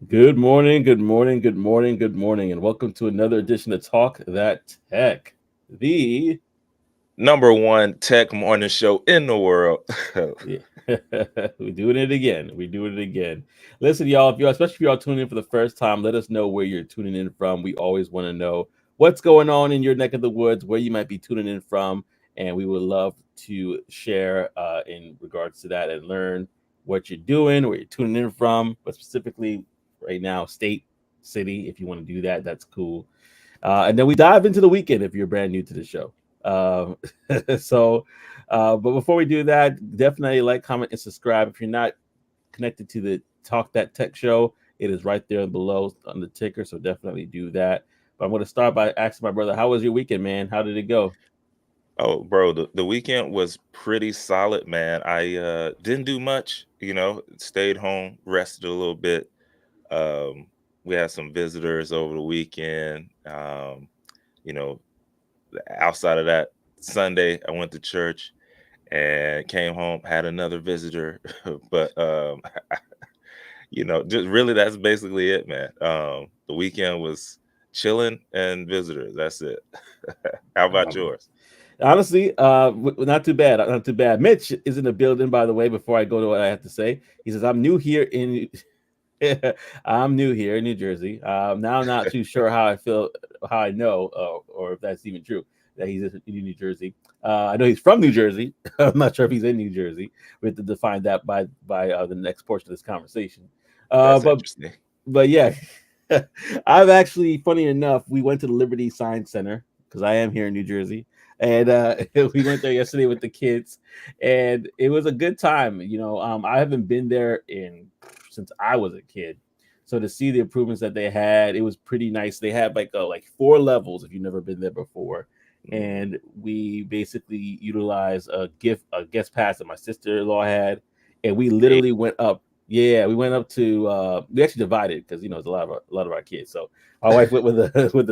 Good morning, good morning, good morning, good morning, and welcome to another edition of Talk That Tech. The Number one tech morning show in the world. yeah, we're doing it again. We're doing it again. Listen, y'all, if you especially if y'all tuning in for the first time, let us know where you're tuning in from. We always want to know what's going on in your neck of the woods, where you might be tuning in from, and we would love to share in regards to that and learn what you're doing, where you're tuning in from, but specifically right now, state, city. If you want to do that, that's cool. And then we dive into the weekend if you're brand new to the show. Um, but before we do that, definitely like, comment, and subscribe. If you're not connected to the Talk That Tech show, it is right there below on the ticker. So definitely do that. But I'm going to start by asking my brother, how was your weekend, man? How did it go? Oh, bro, the weekend was pretty solid, man. I didn't do much, stayed home, rested a little bit. Um, we had some visitors over the weekend. You know, Outside of that, Sunday I went to church and came home, had another visitor. but just really that's basically it, man. The weekend was chilling and visitors. That's it. How about Um, yours? Honestly, not too bad. Not too bad. Mitch is in the building, by the way. Before I go to what I have to say, he says, I'm new here in I'm new here in New Jersey. Now I'm not too sure how I feel, how I know, or if that's even true that he's in New Jersey. I know he's from New Jersey. I'm not sure if he's in New Jersey. We have to define that by the next portion of this conversation. Uh, That's but interesting. but yeah, I've actually, funny enough, we went to the Liberty Science Center because I am here in New Jersey, and we went there yesterday with the kids, and it was a good time. I haven't been there in since I was a kid, so to see the improvements that they had, it was pretty nice. They had like four levels if you've never been there before, Mm, and we basically utilized a guest pass that my sister in law had, and we hey, literally went up. Yeah, we went up to. We actually divided because it's a lot of our kids. So my wife went with the with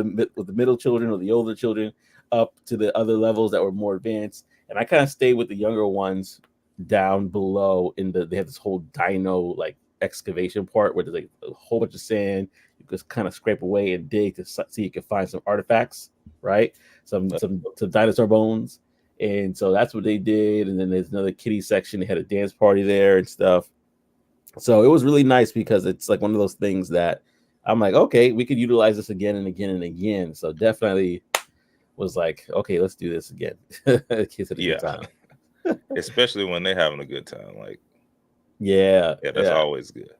the middle children or the older children up to the other levels that were more advanced, and I kind of stayed with the younger ones down below. They have this whole dino like excavation part where there's like a whole bunch of sand. You just kind of scrape away and dig to see you can find some artifacts, right? Some dinosaur bones, and so that's what they did. And then there's another kiddie section. They had a dance party there and stuff, so it was really nice because it's like one of those things that I'm like, okay, we could utilize this again and again and again. So definitely was like, okay, let's do this again. Kids had a good yeah, time. especially when they're having a good time. Like, Yeah, yeah, that's yeah, always good.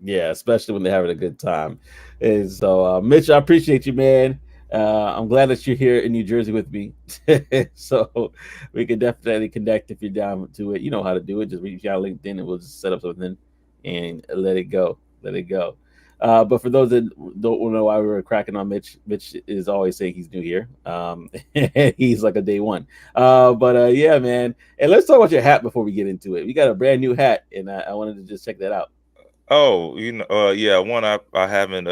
yeah. Especially when they're having a good time. And so, Mitch, I appreciate you, man. I'm glad that you're here in New Jersey with me. So we can definitely connect if you're down to it. You know how to do it. Just reach out LinkedIn and we'll just set up something and let it go. Let it go. But for those that don't know why we were cracking on Mitch, Mitch is always saying he's new here. He's like a day one. But yeah, man. And let's talk about your hat before we get into it. We got a brand new hat, and I wanted to just check that out. Oh, yeah, one I haven't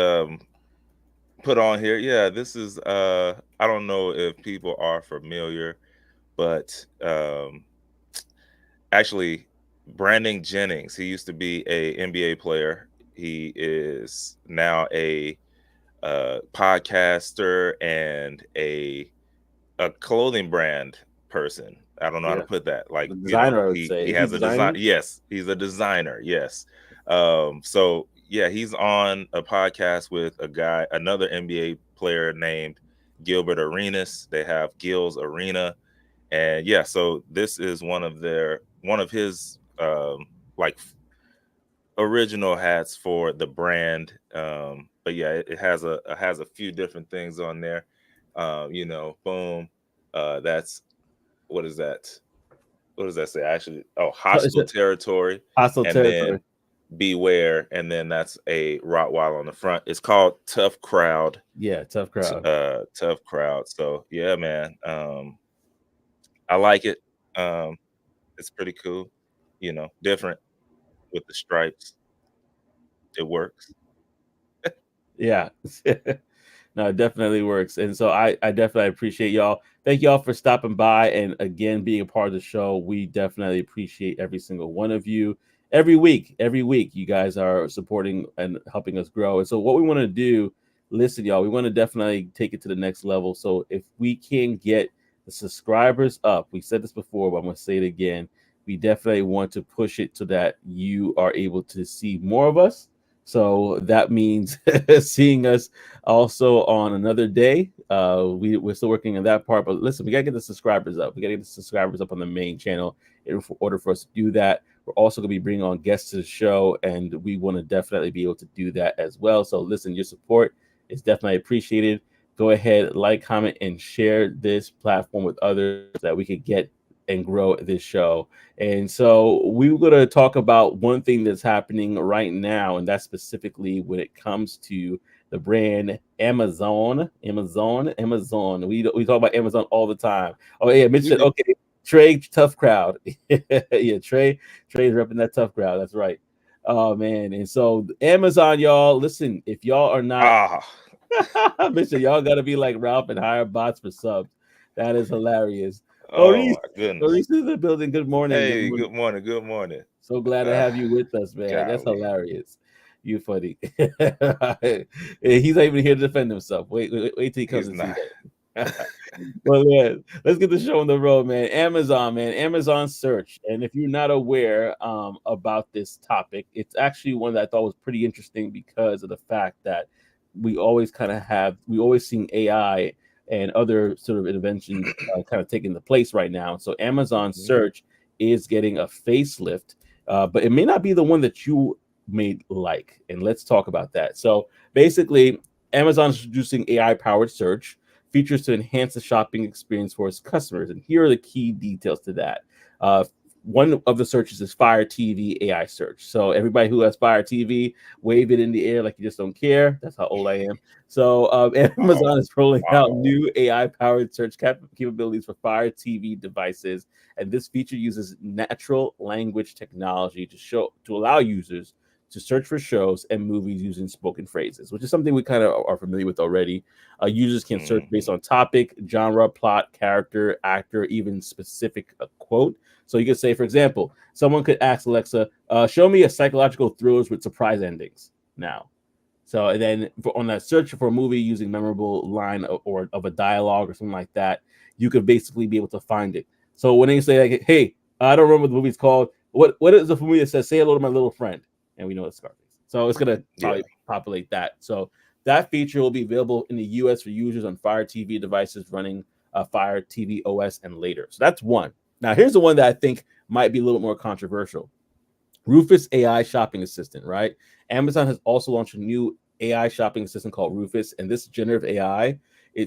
put on here. Yeah, this is I don't know if people are familiar, but actually Brandon Jennings, he used to be a NBA player. He is now a podcaster and a clothing brand person. I don't know how to Yeah, put that. Like, the designer, I would he say. Is he has a design. designing? Yes, he's a designer. Yes. So yeah, he's on a podcast with another NBA player named Gilbert Arenas. They have Gil's Arena, and yeah, so this is one of his like original hats for the brand. But yeah, it has a few different things on there. Boom. That's what is that? What does that say? Actually, oh, Is hostile it territory, hostile and territory? then beware, and then that's a Rottweiler on the front. It's called Tough Crowd. Yeah, tough crowd. Tough Crowd. So yeah, man. I like it. Um, it's pretty cool. Different with the stripes. It works. Yeah. No, it definitely works. And so I definitely appreciate y'all. Thank y'all for stopping by and again being a part of the show. We definitely appreciate every single one of you. every week, you guys are supporting and helping us grow. And so, what we want to do, listen, y'all, we want to definitely take it to the next level. So, if we can get the subscribers up, we said this before, but I'm going to say it again. We definitely want to push it so that you are able to see more of us. So that means seeing us also on another day. We're still working on that part, but listen, we gotta get the subscribers up. We gotta get the subscribers up on the main channel in order for us to do that. We're also gonna be bringing on guests to the show, and we want to definitely be able to do that as well. So listen, your support is definitely appreciated. Go ahead, like, comment, and share this platform with others that we could get and grow this show. And so we're going to talk about one thing that's happening right now, and that's specifically when it comes to the brand Amazon. Amazon. We talk about Amazon all the time. Oh yeah, Mitch We said do. okay. Trey, tough crowd. Yeah, Trey's repping that tough crowd. That's right. Oh man, and so Amazon, y'all. Listen, if y'all are not, Ah, Mitchell, y'all got to be like Ralph and hire bots for subs. That is hilarious. oh Maurice, my goodness. Maurice is in the building. Good morning. Good Hey, morning. good morning. Good morning. So glad to Uh, have you with us, man. That's golly, hilarious. You funny. He's not even here to defend himself. Wait till he comes he's and see not. that. Well, man, let's get the show on the road, man. Amazon, man, Amazon search. And if you're not aware about this topic, it's actually one that I thought was pretty interesting because of the fact that we always seen AI and other sort of inventions kind of taking the place right now. So Amazon Mhm. search is getting a facelift, but it may not be the one that you may like. And let's talk about that. So basically, Amazon is introducing AI powered search features to enhance the shopping experience for its customers. And here are the key details to that. One of the searches is Fire TV AI search. So everybody who has Fire TV, wave it in the air like you just don't care. That's how old I am. So Wow. Amazon is rolling out Wow. new AI powered search capabilities for Fire TV devices, and this feature uses natural language technology to allow users to search for shows and movies using spoken phrases, which is something we kind of are familiar with already. Users can search based Hmm. on topic, genre, plot, character, actor, even specific quote. So you could say, for example, someone could ask Alexa, "Show me a psychological thrillers with surprise endings." Now, so and then on that search for a movie using memorable line or of a dialogue or something like that, you could basically be able to find it. So when they say like, "Hey, I don't remember what the movie's called. What is the movie that says say hello to my little friend?" And we know it's Scarface. So it's gonna Yeah. probably populate that. So that feature will be available in the U.S. for users on Fire TV devices running Fire TV OS and later. So that's one. Now here's the one that I think might be a little more controversial. Rufus AI shopping assistant, right? Amazon has also launched a new AI shopping assistant called Rufus, and this generative AI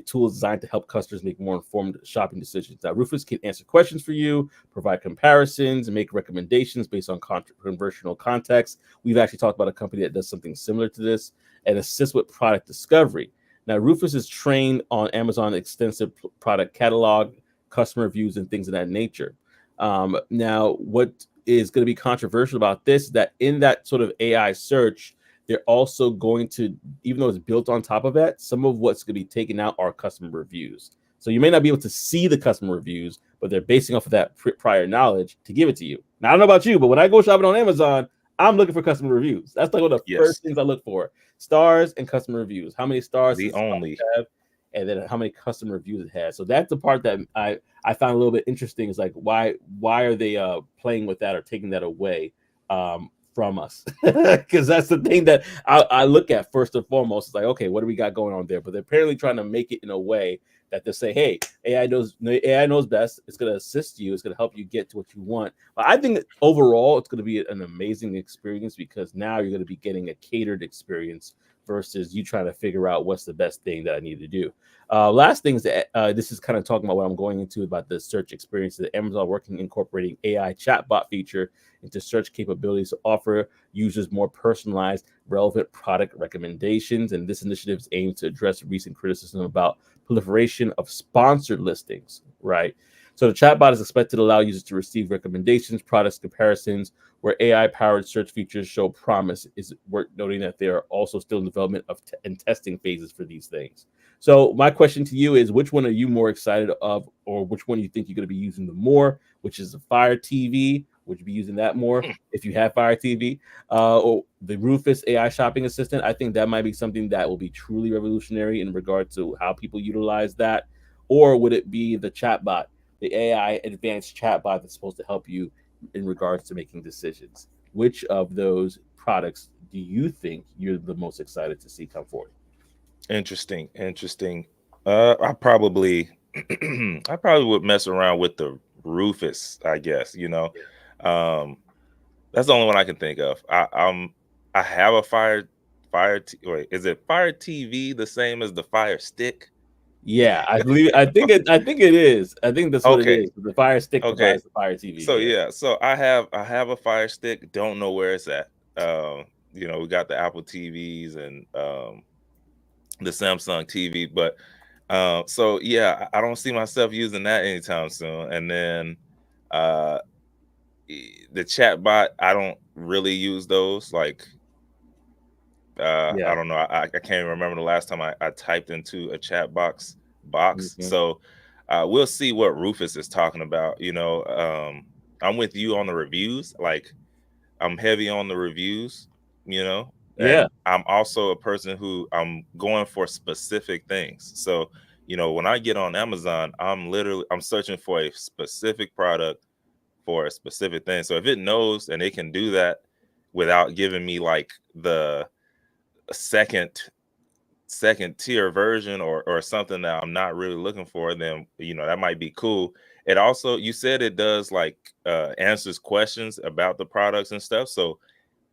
tool is designed to help customers make more informed shopping decisions. Now, Rufus can answer questions for you, provide comparisons, and make recommendations based on conversational context. We've actually talked about a company that does something similar to this and assist with product discovery. Now, Rufus is trained on Amazon's extensive product catalog, customer reviews, and things of that nature. Now, what is going to be controversial about this is that in that sort of AI search, they're also going to, even though it's built on top of that, some of what's going to be taken out are customer reviews. So you may not be able to see the customer reviews, but they're basing off of that prior knowledge to give it to you. Now, I don't know about you, but when I go shopping on Amazon, I'm looking for customer reviews. That's like one of the Yes. first things I look for: stars and customer reviews. How many stars The does this product only. have? And then how many customer reviews it has. So that's the part that I found a little bit interesting. Is like why are they playing with that or taking that away from us? Because that's the thing that I look at first and foremost. It's like, okay, what do we got going on there? But they're apparently trying to make it in a way that they say, hey, AI knows best. It's going to assist you. It's going to help you get to what you want. But I think that overall, it's going to be an amazing experience because now you're going to be getting a catered experience versus you trying to figure out what's the best thing that I need to do. Last thing is that this is kind of talking about what I'm going into about the search experience. That Amazon working incorporating AI chatbot feature into search capabilities to offer users more personalized, relevant product recommendations. And this initiative is aimed to address recent criticism about proliferation of sponsored listings. Right. So the chatbot is expected to allow users to receive recommendations, products comparisons, where AI-powered search features show promise. Is worth noting that they are also still in development of and testing phases for these things. So my question to you is, which one are you more excited of, or which one you think you're going to be using the more? Which is the Fire TV Would you be using that more if you have Fire TV? Or the Rufus AI shopping assistant? I think that might be something that will be truly revolutionary in regard to how people utilize that. Or would it be the chatbot, the AI advanced chatbot that's supposed to help you in regards to making decisions? Which of those products do you think you're the most excited to see come forward? Interesting, interesting. I probably, I probably would mess around with the Rufus. I guess um, that's the only one I can think of. I have a wait, is it Fire TV the same as the Fire Stick? Yeah, I believe. I think it is. I think that's what it Okay, is. The Fire Stick okay. provides the Fire TV. So Yeah. yeah, so I have a Fire Stick. Don't know where it's at. We got the Apple TVs and the Samsung TV, but so yeah, I don't see myself using that anytime soon. And then uh, the chat bot, I don't really use those. Like I Yeah. don't know, I can't even remember the last time I typed into a chat box. Mhm. So we'll see what Rufus is talking about. I'm with you on the reviews. Like I'm heavy on the reviews, Yeah. and I'm also a person who I'm going for specific things. So, when I get on Amazon, I'm searching for a specific product for a specific thing. So if it knows and it can do that without giving me like the second second tier version or something that I'm not really looking for, then that might be cool. It also, you said it does like answers questions about the products and stuff. So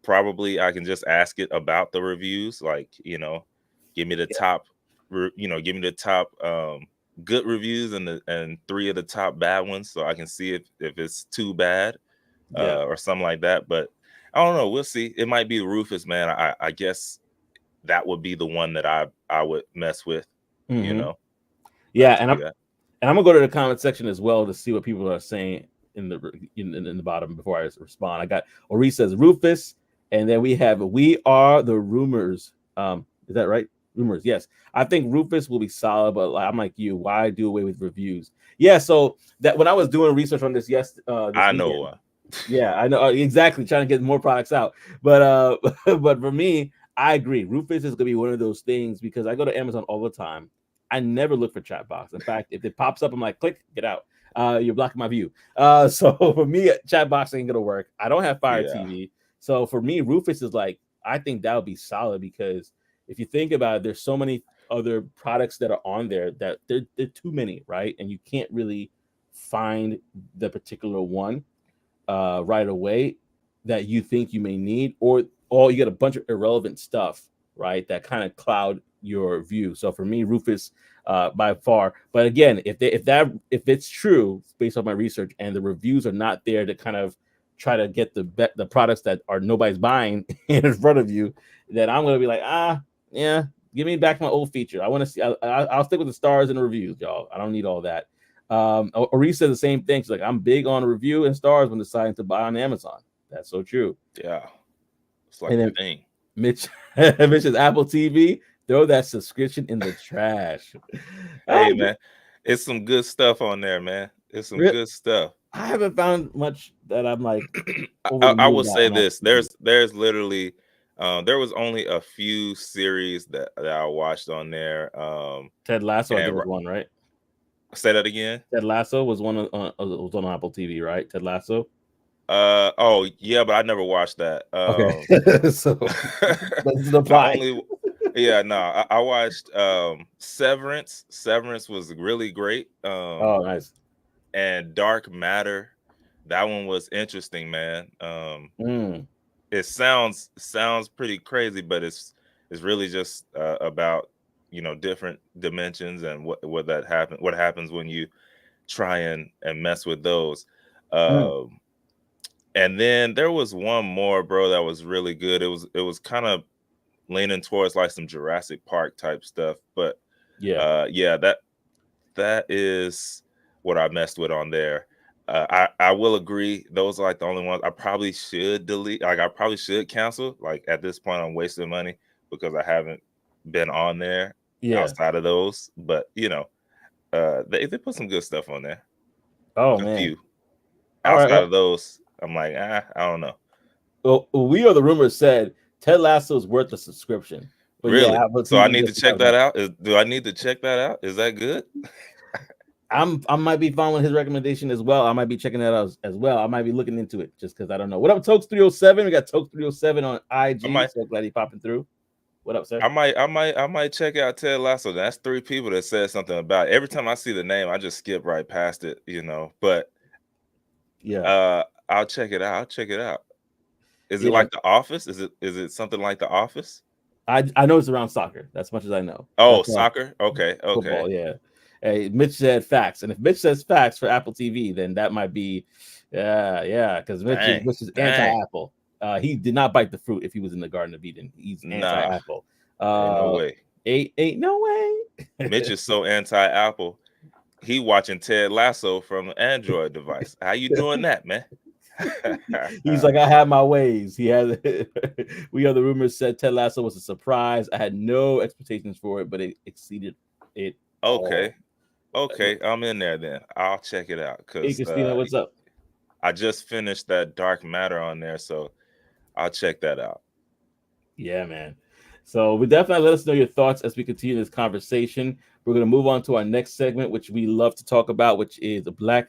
probably I can just ask it about the reviews, like give me the top give me the top good reviews and three of the top bad ones, so I can see if it's too bad Yeah. or something like that. But I don't know, we'll see. It might be Rufus, man. I guess that would be the one that I would mess with, you Hmm. know I Yeah, have to do that. and I'm gonna go to the comment section as well to see what people are saying in the in the bottom before I respond. I got Ori says Rufus, and then we have we are the rumors. Is that right? Rumors, yes. I think Rufus will be solid, but I'm like you. Why do away with reviews? Yeah. So that when I was doing research on this this I know weekend. Yeah, I know exactly. Trying to get more products out, but but for me, I agree. Rufus is gonna be one of those things because I go to Amazon all the time. I never look for chat box. In fact, if it pops up, I'm like, click, get out. You're blocking my view. So for me, chat box ain't gonna work. I don't have Fire Yeah, TV, so for me, Rufus is like I think that would be solid because if you think about it, there's so many other products that are on there that they're too many, right? And you can't really find the particular one right away that you think you may need, or you get a bunch of irrelevant stuff, right? That kind of cloud your view. So for me, Rufus by far. But again, if it's true based on my research and the reviews are not there to kind of try to get the products that are nobody's buying in front of you, then I'm gonna be like, yeah, give me back my old feature. I want to see. I'll stick with the stars and the reviews, y'all. I don't need all that. Ori said the same thing. She's like, I'm big on review and stars when deciding to buy on Amazon. That's so true. yeah, it's like And a then thing. Mitch, Mitch says Apple TV. Throw that subscription in the trash. Hey, I, man, it's some good stuff on there, man. It's some re- good stuff. I haven't found much that I'm like over the I moon will about say on Apple this: TV. there's literally there was only a few series that I watched on there. Ted Lasso, I think And was one, right? say that again. Ted Lasso was one was on Apple TV, right? Ted Lasso. Oh yeah, but I never watched that. Okay, so doesn't The apply. only yeah, no, I watched Severance. Severance was really great. Oh, nice. And Dark Matter, that one was interesting, man. Mm, It sounds pretty crazy, but it's really just about different dimensions and what happens when you try and mess with those. mm, Um, and then there was one more, bro, that was really good. It was kind of leaning towards like some Jurassic Park type stuff, but yeah, yeah, that is what I messed with on there. I will agree. Those are like the only ones I probably should delete. Like I probably should cancel. Like at this point, I'm wasting money because I haven't been on there yeah. outside of those. But they put some good stuff on there. Oh A man. few All right. outside Well, of those. I'm like, I don't know. Well, We Are the Rumors said Ted Lasso is worth a subscription. But yeah, Really? Apple So I TV need to just check have that that. out. Do I need to check that out? Is that good? I might be following his recommendation as well. I might be checking that out as well. I might be looking into it just because I don't know. What up, Tokes 307? We got Tokes 307 on I IG. might, So glad he popping through. What up, sir? I might check out Ted Lasso. That's three people that said something about it. Every time I see the name, I just skip right past it, But Yeah. I'll check it out. I'll check it out. Is it Yeah. like The Office? Is it something like The Office? I know it's around soccer. That's much as I know. Oh, That's soccer. Okay, okay. football. Yeah. Hey, Mitch said facts, and if Mitch says facts for Apple TV, then that might be, yeah, because Dang, Mitch is dang. anti-Apple. He did not bite the fruit if he was in the Garden of Eden. He's Nah, anti-Apple. ain't no Uh, way. ain't no way. Mitch is so anti-Apple. He watching Ted Lasso from an Android device. How you doing that, man? He's like, I have my ways. He has. We Are the Rumors said Ted Lasso was a surprise. I had no expectations for it, but it exceeded it Okay, all. okay. I'm in there then. I'll check it out Hey, because Christina, what's up? I just finished that Dark Matter on there, so I'll check that out. Yeah, man. So we definitely let us know your thoughts as we continue this conversation. We're going to move on to our next segment, which we love to talk about, which is the Black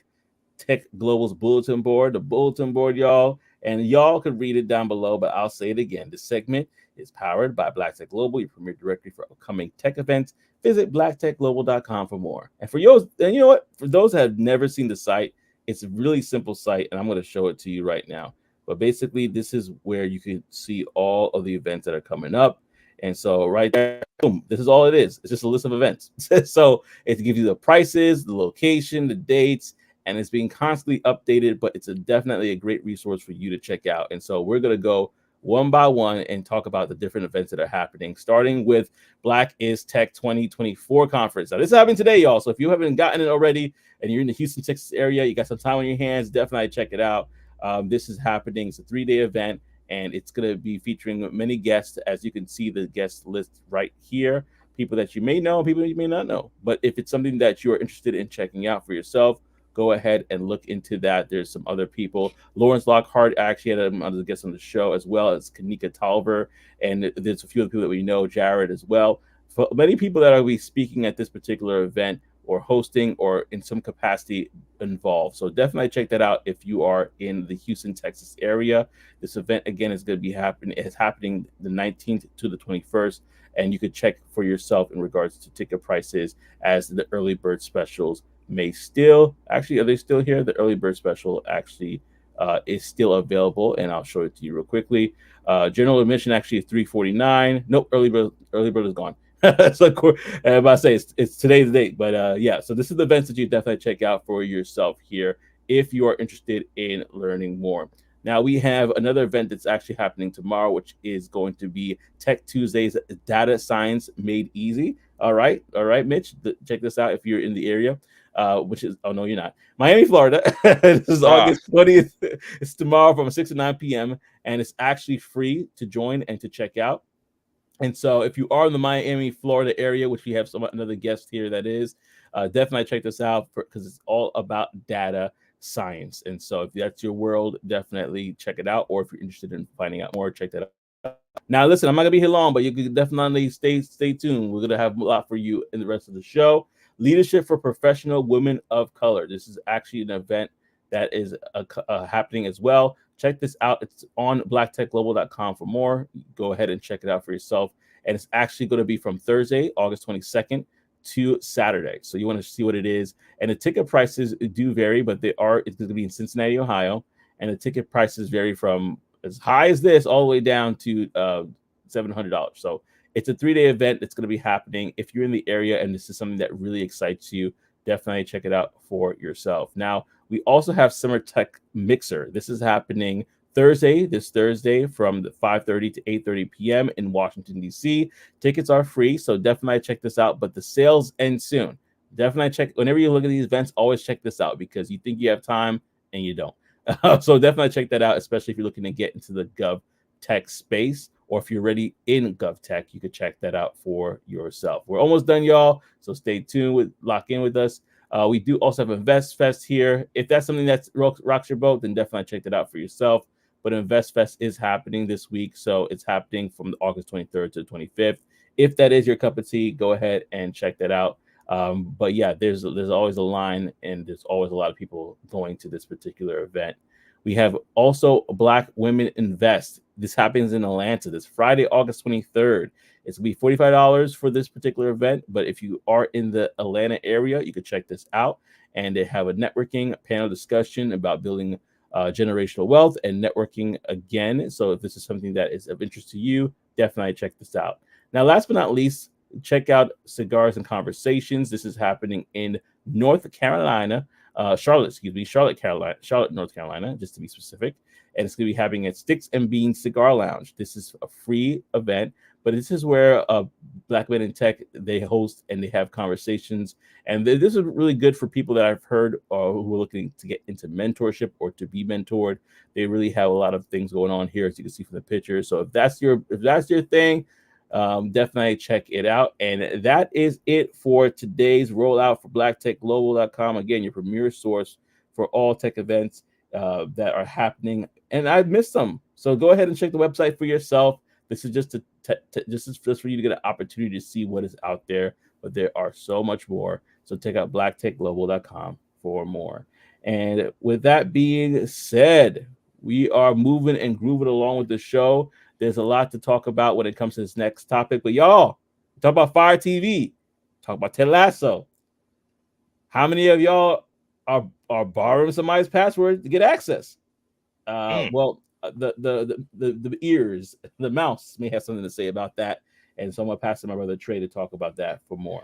Tech Global's bulletin board, the bulletin board, y'all. And y'all can read it down below, but I'll say it again. This segment is powered by Black Tech Global, your premier directory for upcoming tech events. Visit blacktechglobal.com for more. And for those, and you know what? For those that have never seen the site, it's a really simple site, and I'm going to show it to you right now. But basically, this is where you can see all of the events that are coming up. And so right there, boom, this is all it is. It's just a list of events. So it gives you the prices, the location, the dates, and it's being constantly updated, but it's definitely a great resource for you to check out. And so we're going to go one by one and talk about the different events that are happening, starting with Black is Tech 2024 conference. Now, this is happening today, y'all. So if you haven't gotten it already and you're in the Houston, Texas area, you got some time on your hands, definitely check it out. This is happening. It's a 3-day event, and it's going to be featuring many guests. As you can see, the guest list right here, people that you may know and people you may not know. But if it's something that you're interested in checking out for yourself, go ahead and look into that. There's some other people. Lawrence Lockhart actually had another guest on the show, as well as Kanika Tolver, and there's a few other people that we know, Jared as well. For many people that are be speaking at this particular event or hosting or in some capacity involved. So definitely check that out if you are in the Houston, Texas area. This event again is going to be happening. It's happening the 19th to the 21st, and you could check for yourself in regards to ticket prices as the early bird specials may still actually, are they still here? The early bird special actually is still available, and I'll show it to you real quickly. General admission actually is $349. Nope, early bird is gone. So I say it's today's date, but yeah. So this is the events that you definitely check out for yourself here if you are interested in learning more. Now we have another event that's actually happening tomorrow, which is going to be Tech Tuesdays, Data Science Made Easy. All right, Mitch, check this out if you're in the area. Which is, oh no, you're not. Miami, Florida. This is Ah, August 20th. It's tomorrow from 6 to 9 p.m. And it's actually free to join and to check out. And so, if you are in the Miami, Florida area, which we have another guest here that is, definitely check this out because it's all about data science. And so, if that's your world, definitely check it out. Or if you're interested in finding out more, check that out. Now, listen, I'm not gonna be here long, but you can definitely stay tuned. We're gonna have a lot for you in the rest of the show. Leadership for Professional Women of Color. This is actually an event that is happening as well. Check this out. It's on blacktechglobal.com for more. Go ahead and check it out for yourself. And it's actually going to be from Thursday, August 22nd to Saturday. So you want to see what it is. And the ticket prices do vary, but it's going to be in Cincinnati, Ohio. And the ticket prices vary from as high as this all the way down to $700. So it's a 3-day event that's going to be happening. If you're in the area and this is something that really excites you, definitely check it out for yourself. Now, we also have Summer Tech Mixer. This is happening this Thursday from the 5:30 to 8:30 p.m. in Washington, D.C. Tickets are free, so definitely check this out, but the sales end soon. Definitely check, whenever you look at these events, always check this out because you think you have time and you don't. So definitely check that out, especially if you're looking to get into the Gov Tech space, or if you're already in Gov Tech, you could check that out for yourself. We're almost done, y'all. So stay tuned lock in with us. We do also have Invest Fest here. If that's something that rocks your boat, then definitely check that out for yourself. But Invest Fest is happening this week, so it's happening from August 23rd to the 25th. If that is your cup of tea, go ahead and check that out. But yeah, there's always a line, and there's always a lot of people going to this particular event. We have also Black Women Invest. This happens in Atlanta this Friday, August 23rd. It's gonna be $45 for this particular event, but if you are in the Atlanta area, you can check this out. And they have a networking panel discussion about building generational wealth and networking again. So if this is something that is of interest to you, definitely check this out. Now, last but not least, check out Cigars and Conversations. This is happening in North Carolina, Charlotte, North Carolina, just to be specific. And it's going to be happening at Sticks and Beans Cigar Lounge. This is a free event, but this is where Black Men in Tech, they host and they have conversations. And this is really good for people that I've heard who are looking to get into mentorship or to be mentored. They really have a lot of things going on here, as you can see from the pictures. So if that's your thing, definitely check it out. And that is it for today's rollout for blacktechglobal.com. Again, your premier source for all tech events that are happening. And I've missed some, so go ahead and check the website for yourself. This is just just for you to get an opportunity to see what is out there, but there are so much more. So check out blacktechglobal.com for more. And with that being said, we are moving and grooving along with the show. There's a lot to talk about when it comes to this next topic. But y'all, talk about Fire TV, talk about Ted Lasso. How many of y'all are borrowing somebody's password to get access? Well, the ears, the mouse may have something to say about that. And so I'm gonna pass to my brother Trey to talk about that for more.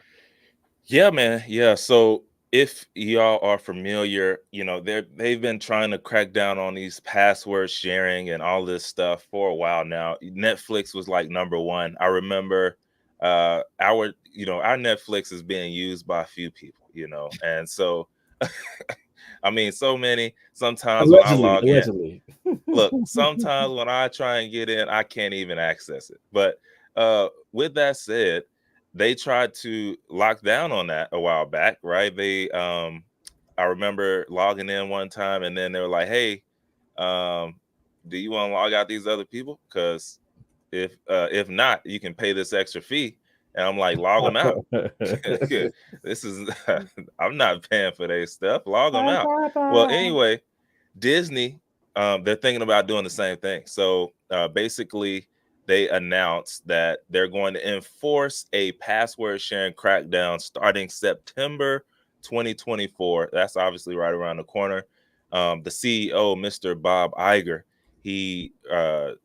Yeah, man. Yeah. So if y'all are familiar, they've been trying to crack down on these password sharing and all this stuff for a while now. Netflix was like number one. I remember our Netflix is being used by a few people, and so I mean so many. Sometimes when I log in, Allegedly. look, sometimes when I try and get in, I can't even access it. But with that said, they tried to lock down on that a while back, right? I remember logging in one time, and then they were like, "Hey, do you want to log out these other people? Because if not, you can pay this extra fee." And I'm like, "Log them out." This is I'm not paying for their stuff. Log them out. Well, anyway, Disney, they're thinking about doing the same thing. So basically, they announced that they're going to enforce a password sharing crackdown starting September 2024. That's obviously right around the corner. The CEO, Mr. Bob Iger, he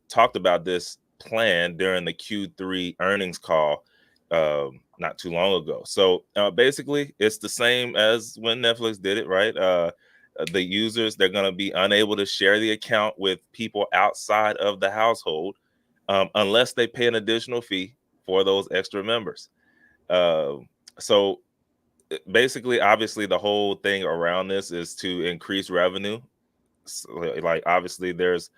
talked about this plan during the Q3 earnings call not too long ago. So basically, it's the same as when Netflix did it, right? The users, they're going to be unable to share the account with people outside of the household unless they pay an additional fee for those extra members. So basically, obviously, the whole thing around this is to increase revenue. So, like, obviously, there's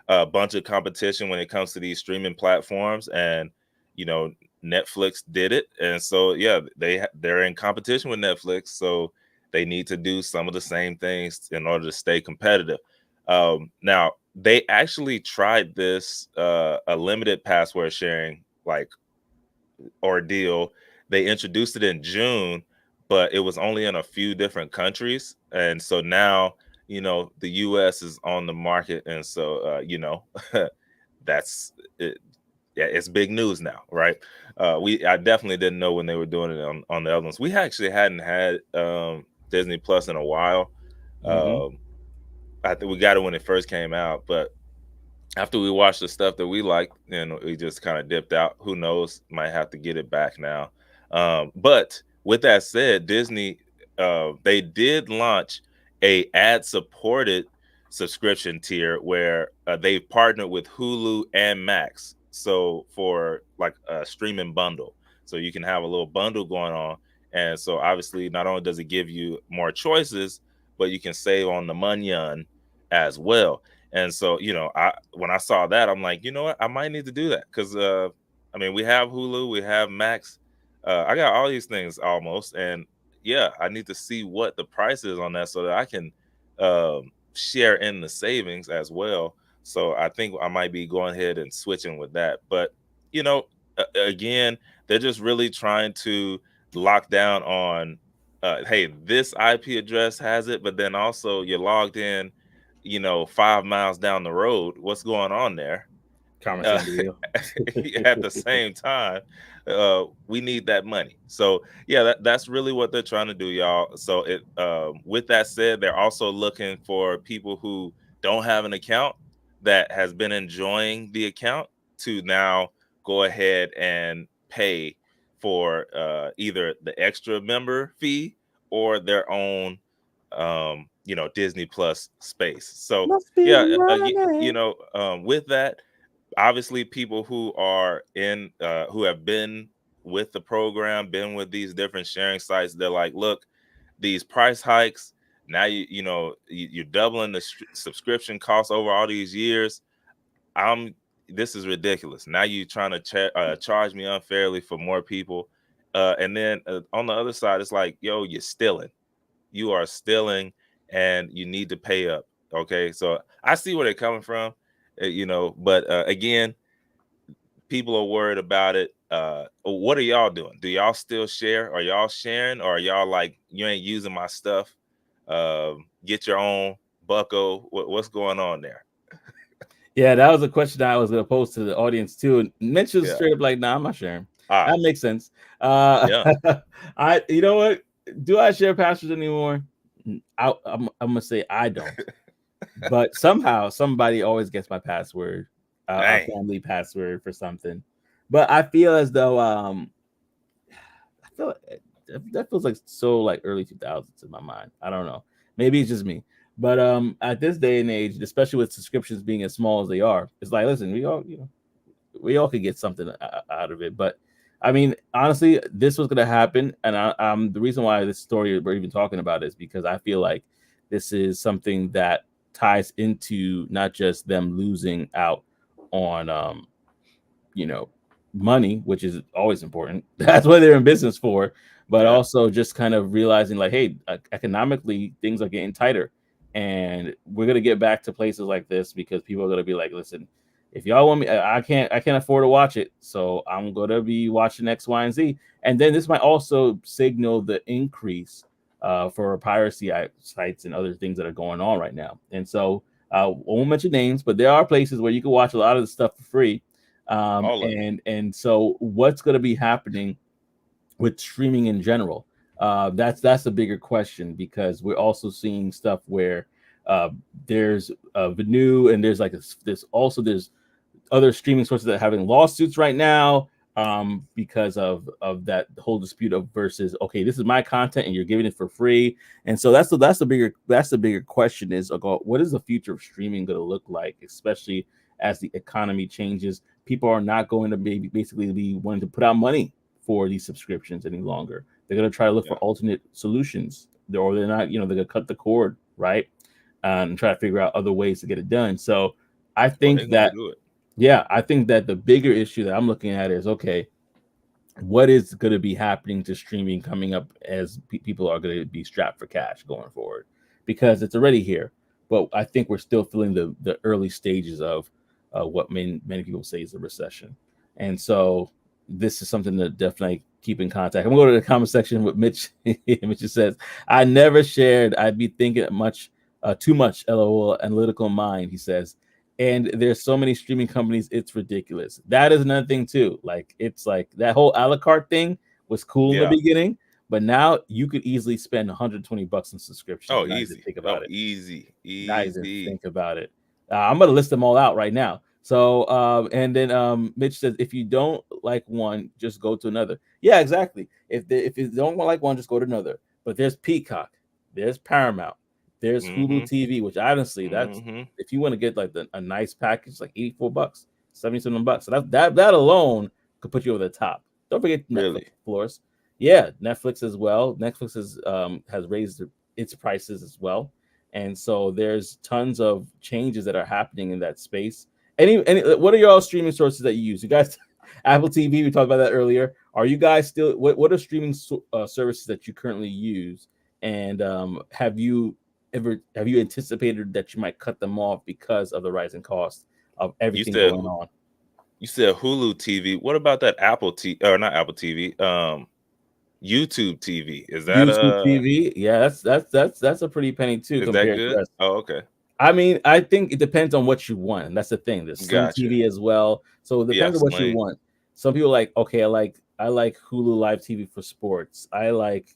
a bunch of competition when it comes to these streaming platforms, and you know, Netflix did it, and so yeah, they're in competition with Netflix, so they need to do some of the same things in order to stay competitive. Now, they actually tried this a limited password sharing like ordeal. They introduced it in June, but it was only in a few different countries, and so now the U.S. is on the market, and so that's it. Yeah, it's big news now, right? I definitely didn't know when they were doing it on the other ones. We actually hadn't had Disney Plus in a while. Mm-hmm. I think we got it when it first came out, but after we watched the stuff that we liked, we just kind of dipped out. Who knows? Might have to get it back now. But with that said, Disney they did launch a ad-supported subscription tier where they partnered with Hulu and Max. So for like a streaming bundle, so you can have a little bundle going on. And so obviously, not only does it give you more choices, but you can save on the money as well. And so, when I saw that, I'm like, you know what, I might need to do that because, I mean, we have Hulu, we have Max, I got all these things almost, and yeah, I need to see what the price is on that so that I can share in the savings as well. So I think I might be going ahead and switching with that. But you know, again, they're just really trying to lock down on, hey, this IP address has it, but then also you're logged in, 5 miles down the road. What's going on there? uh, Conversation deal. at the same time, we need that money. So yeah, that's really what they're trying to do, y'all. So with that said, they're also looking for people who don't have an account that has been enjoying the account to now go ahead and pay for either the extra member fee or their own Disney Plus space. So Must be yeah, money. with that, obviously people who are in who have been with the program, been with these different sharing sites, they're like, look, these price hikes, now you're doubling the subscription costs over all these years. I'm This is ridiculous. Now you're trying to charge me unfairly for more people. And then on the other side, it's like, yo, you're stealing. You are stealing, and you need to pay up. Okay, so I see where they're coming from, but again, people are worried about it. What are y'all doing? Do y'all still share? Are y'all sharing, or are y'all like, you ain't using my stuff? Get your own bucko. What's going on there? Yeah, that was a question I was gonna pose to the audience too. And Mitch was Yeah. straight up like, "Nah, I'm not sharing." Ah. That makes sense. Uh, Yeah. you know what? Do I share passwords anymore? I'm gonna say I don't. But somehow somebody always gets my password, a Dang. family password for something. But I feel as though I feel that feels like so like early 2000s in my mind. I don't know. Maybe it's just me. But at this day and age, especially with subscriptions being as small as they are, it's like, listen, we all could get something out of it. But I mean, honestly, this was going to happen, and the reason why this story we're even talking about is because I feel like this is something that ties into not just them losing out on you know money, which is always important. That's what they're in business for, but Yeah. also just kind of realizing like, hey, economically things are getting tighter, and we're gonna get back to places like this because people are gonna be like, listen, if y'all want me, I can't afford to watch it, so I'm gonna be watching X, Y, and Z. And then this might also signal the increase for piracy sites and other things that are going on right now. And so I won't mention names, but there are places where you can watch a lot of the stuff for free. All of it. And so what's going to be happening with streaming in general? That's a bigger question because we're also seeing stuff where uh, there's Venu and there's like there's other streaming sources that are having lawsuits right now because of that whole dispute of versus, okay, this is my content and you're giving it for free. And so that's the bigger question is about what is the future of streaming going to look like, especially as the economy changes. People are not going to basically be wanting to put out money for these subscriptions any longer. They're going to try to look for Yeah. alternate solutions, or they're not, they're going to cut the cord, right, and try to figure out other ways to get it done. So I Well, think they're gonna that do it. yeah, I think that the bigger issue that I'm looking at is, okay, what is going to be happening to streaming coming up as people are going to be strapped for cash going forward, because it's already here, but I think we're still feeling the early stages of what many people say is a recession. And so this is something to definitely keep in contact. I'm going to go to the comment section with Mitch. Mitch says, I never shared, I'd be thinking too much, lol, analytical mind, he says. And there's so many streaming companies, it's ridiculous. That is another thing too. Like, it's like that whole a la carte thing was cool in the Yeah. beginning, but now you could easily spend 120 bucks in subscriptions Oh, and not even easy. think Oh, about it. easy. Not even Easy. think about it. I'm gonna list them all out right now. So and then Mitch says, if you don't like one, just go to another. Yeah, exactly. If you don't like one, just go to another. But there's Peacock, there's Paramount, there's Hulu Mm-hmm. TV, which honestly, that's Mm-hmm. if you want to get like a nice package, like $84, $77. So that alone could put you over the top. Don't forget Netflix, Really. of course. Yeah, Netflix as well. Netflix has raised its prices as well, and so there's tons of changes that are happening in that space. Any what are your streaming sources that you use? You guys, Apple TV, we talked about that earlier. Are you guys still what are streaming services that you currently use? And have you anticipated that you might cut them off because of the rising cost of You everything said going on? you said Hulu TV. What about that Apple T or not Apple TV? YouTube TV. YouTube TV, yeah, that's a pretty penny too Is that compared to good? us. Oh, okay. I mean, I think it depends on what you want. And that's the thing. There's Sling Gotcha. TV as well. So it Yeah, depends on what you Sling. want. Some people like, okay, I like Hulu Live TV for sports. I like,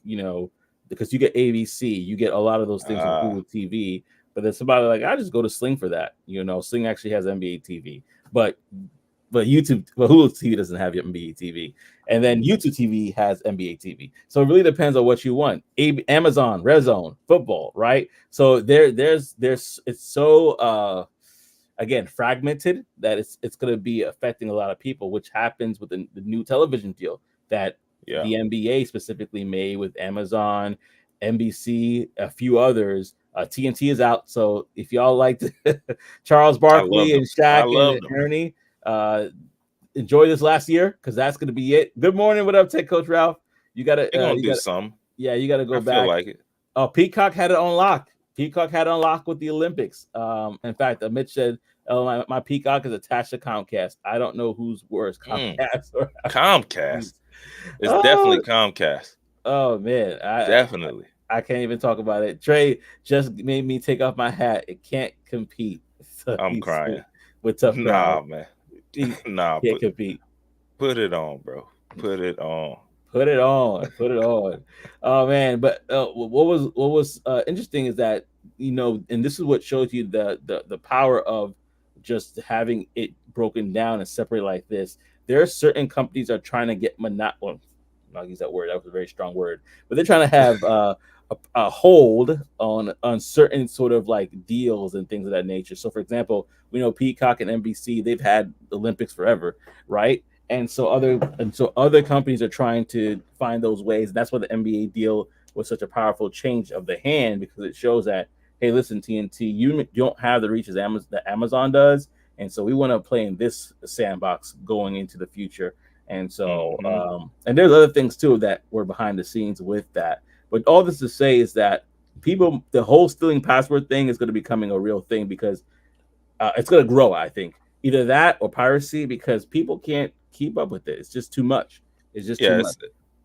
because you get ABC, you get a lot of those things on Ah, Hulu TV. But then somebody like, I just go to Sling for that. Sling actually has NBA TV. But Hulu TV doesn't have NBA TV, and then YouTube TV has NBA TV. So it really depends on what you want. Amazon, Red Zone, football, right? So there's it's so again fragmented that it's going to be affecting a lot of people, which happens with the new television deal that yeah. the NBA specifically made with Amazon, NBC, a few others. TNT is out, so if y'all liked Charles I love Barkley them. and I Shaq and love them. Ernie, uh, enjoy this last year because that's going to be it. Good morning, what up, Tech Coach Ralph? You gotta, They're gonna you do gotta, some. yeah, you gotta I go feel back. like it. Peacock had it on lock. Peacock had it on lock with the Olympics. In fact, Mitch said, "Oh, my Peacock is attached to Comcast." I don't know who's worse, Mm, Comcast or Comcast. It's definitely oh, Comcast. oh man, Definitely. I can't even talk about it. Trey just made me take off my hat. It can't compete. So I'm he's crying. with tough crowd. Nah, man. He Nah, can't compete. put it on, bro. Put it on. Put it on. Put it on. Oh man! But what was interesting is that and this is what shows you the power of just having it broken down and separate like this. There are certain companies that are trying to get monopoly. Not use that word. That was a very strong word. But they're trying to have a hold on certain sort of like deals and things of that nature. So, for example, we know Peacock and NBC they've had Olympics forever, right? And so other companies are trying to find those ways. And that's why the NBA deal was such a powerful change of the hand because it shows that hey, listen, TNT, you don't have the reach as that Amazon does, and so we want to play in this sandbox going into the future. And so, Hmm. and there's other things too that were behind the scenes with that. But all this to say is that the whole stealing password thing is going to be becoming a real thing because it's going to grow. I think either that or piracy because people can't keep up with it. It's just too much. It's just too Yeah, much. it's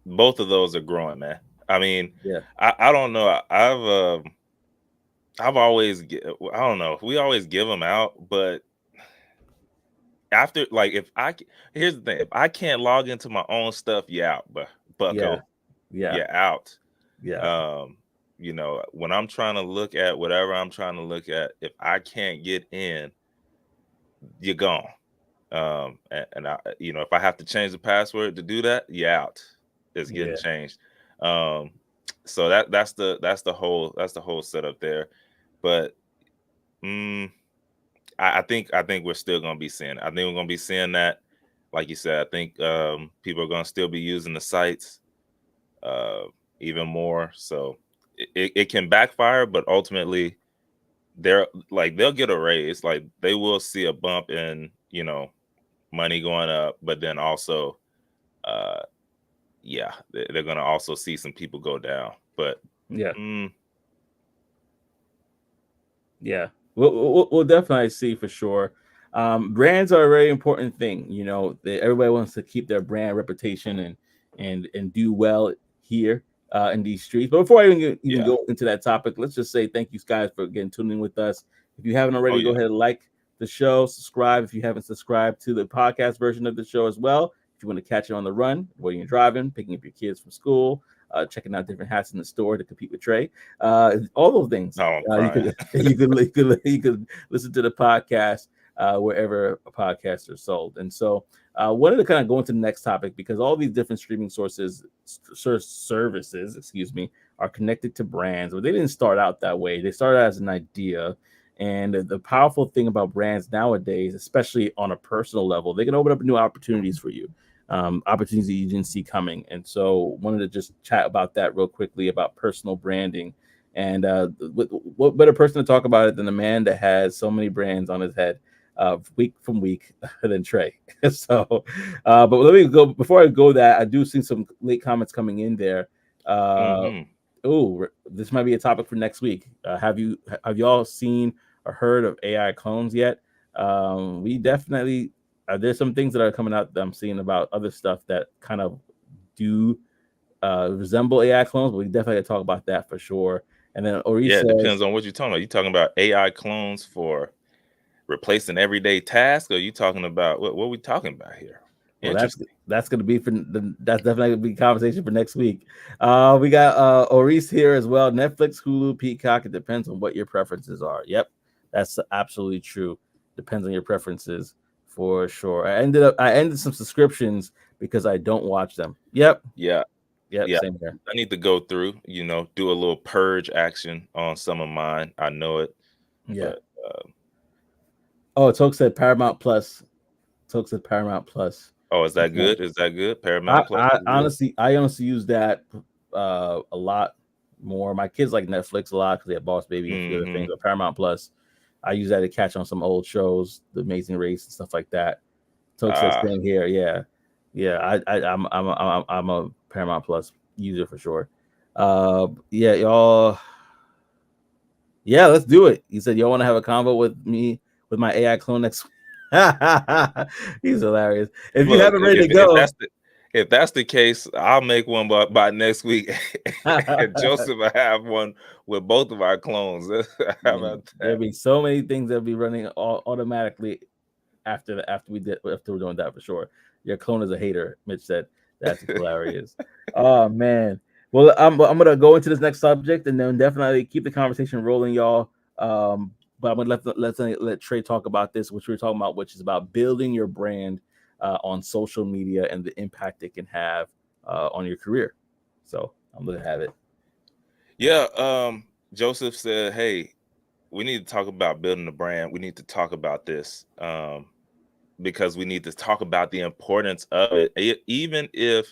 both of those are growing, man. I mean, Yeah, I don't know. I've always I don't know. We always give them out, but after like here's the thing: if I can't log into my own stuff, you out, but yeah, Bucko, yeah, you're out. yeah, Um, when I'm trying to look at whatever I'm trying to look at, if I can't get in, you're gone. And if I have to change the password to do that, you're out. It's getting yeah, changed. Um, so that's the whole setup there. But I think we're still gonna be seeing it. I think we're gonna be seeing that. Like you said, I think people are gonna still be using the sites uh, even more. So it can backfire, but ultimately they'll get a raise. Like they will see a bump in money going up, but then also uh, yeah, they're gonna also see some people go down. But yeah. mm, Yeah, we'll definitely see for sure. Brands are a very important thing. Everybody wants to keep their brand reputation and do well here in these streets. But before I even yeah, go into that topic, let's just say thank you guys for getting tuning with us. If you haven't oh already, go yeah, ahead and like the show, subscribe if you haven't subscribed to the podcast version of the show as well. If you want to catch it on the run, while you're driving, picking up your kids from school, checking out different hats in the store to compete with Trey, all those things. no, I'm You crying. could you could listen to the podcast wherever a podcast are sold. And so, wanted to kind of go into the next topic because all these different streaming services, excuse me, are connected to brands. But they didn't start out that way. They started as an idea. And the powerful thing about brands nowadays, especially on a personal level, they can open up new opportunities for you, opportunities that you didn't see coming. And so, wanted to just chat about that real quickly about personal branding. And what better person to talk about it than the man that has so many brands on his head? week from week than Trey. So, but let me go before I go. That I do see some late comments coming in there. Uh, Mm-hmm. oh, this might be a topic for next week. Have y'all seen or heard of AI clones yet? We definitely there's some things that are coming out that I'm seeing about other stuff that kind of do resemble AI clones, but we definitely gotta talk about that for sure. And then Ori Yeah, it says, depends on what you're talking about. You talking about AI clones for replacing everyday tasks, or you talking about what we talking about here? "Well, Interesting. that's gonna be that's definitely gonna be a conversation for next week." We got Oris here as well. Netflix, Hulu, Peacock. It depends on what your preferences are. Yep, that's absolutely true. Depends on your preferences for sure. I ended some subscriptions because I don't watch them. Yep, Yeah, yep, yeah. same here. I need to go through, do a little purge action on some of mine. I know it, Yeah. but Oh, Toke said Paramount Plus. Toke said Paramount Plus. oh, is that Okay. good? Is that good? Paramount Plus is good. I honestly use that a lot more. My kids like Netflix a lot because they have Boss Baby and a few other things. Mm-hmm. But Paramount Plus, I use that to catch on some old shows, The Amazing Race and stuff like that. Toke says Ah, same here. Yeah, yeah. I'm a Paramount Plus user for sure. Yeah, y'all. Yeah, let's do it. He said y'all want to have a convo with me with my AI clone next. He's hilarious. If you look, haven't ready to if go, if that's the case, I'll make one by next week, and Joseph will have one with both of our clones. How man, about there'll that? be so many things that'll be running automatically after we're doing that for sure. Your clone is a hater, Mitch said. That's hilarious. Oh man. Well, I'm gonna go into this next subject and then definitely keep the conversation rolling, y'all. But I'm gonna let Trey talk about this, which we were talking about, which is about building your brand on social media and the impact it can have on your career. So I'm gonna have it. Yeah, Joseph said, "Hey, we need to talk about building a brand. We need to talk about this because we need to talk about the importance of it. Even if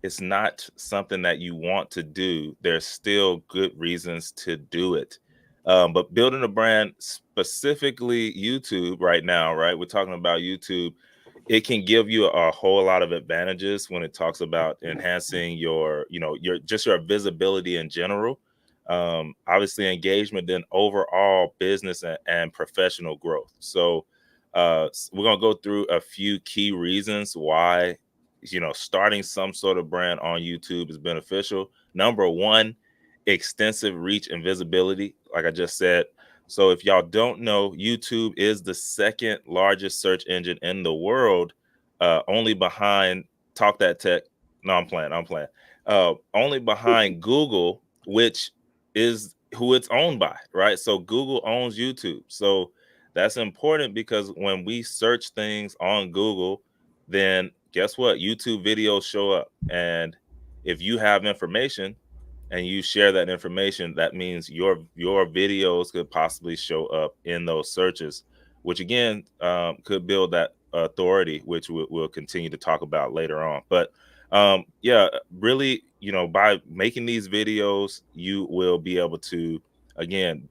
it's not something that you want to do, there's still good reasons to do it. But building a brand, specifically YouTube right now, right? We're talking about YouTube. It can give you a whole lot of advantages when it talks about enhancing your visibility in general. Obviously engagement, then overall business and professional growth. So we're gonna go through a few key reasons why starting some sort of brand on YouTube is beneficial. Number one, extensive reach and visibility, like I just said. So if y'all don't know, YouTube is the second largest search engine in the world, only behind Talk That Tech. No, I'm playing. Only behind Google, which is who it's owned by, right? So Google owns YouTube. So that's important because when we search things on Google, then guess what? YouTube videos show up. And if you have information and you share that information, that means your videos could possibly show up in those searches, which again could build that authority, which we'll continue to talk about later on. But yeah, really, by making these videos, you will be able to again